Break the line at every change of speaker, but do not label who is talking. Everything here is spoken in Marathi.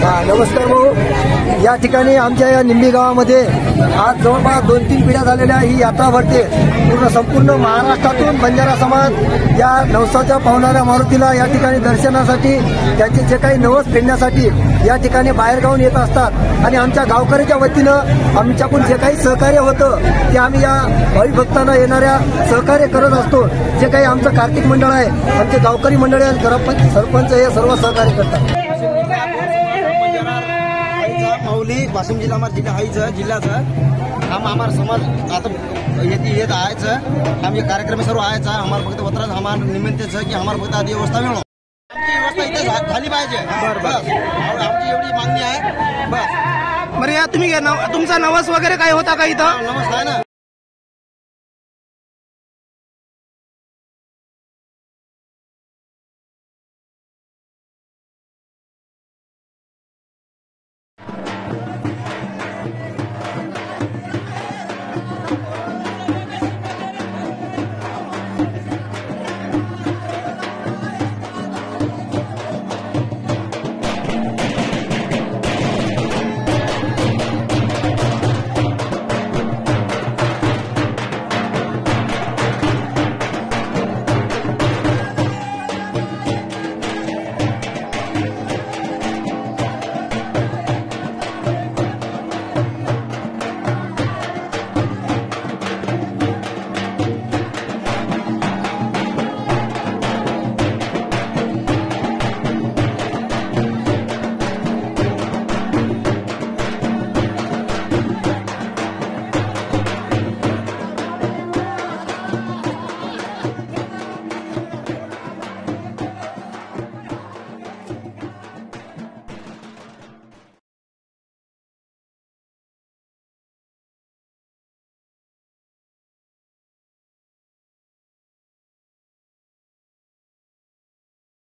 नमस्कार भाऊ. या ठिकाणी आमच्या या निंबी गावामध्ये आज जवळपास 2-3 पिढ्या झालेल्या ही यात्रा भरते. संपूर्ण महाराष्ट्रातून बंजारा समाज या नवसाच्या पावणाऱ्या मारुतीला या ठिकाणी दर्शनासाठी त्यांचे जे काही नवस फेडण्यासाठी या ठिकाणी बाहेरगावून येत असतात आणि आमच्या गावकऱ्याच्या वतीनं आमच्याकडून जे काही सहकार्य होतं ते आम्ही या हरिभक्तांना येणाऱ्या सहकार्य करत असतो. जे काही आमचं कार्तिक मंडळ आहे, आमचे गावकरी मंडळ आहे, ग्रामपंचायत सरपंच हे सर्व सहकार्य करतात.
माऊली वाशिम जिल्ह्याचं आम्हाला समाज आता येत आहेच. आम्ही कार्यक्रम सर्व आहेच. आम्हाला फक्त वत्रात आम्हाला निमित्तच की आम्हाला फक्त आधी व्यवस्था मिळो. आमची व्यवस्था इथे झाली पाहिजे. बस आमची एवढी मागणी आहे. बस
बरं, या तुम्ही तुमचा नवस वगैरे काय होता का इथं?
नवस आहे ना.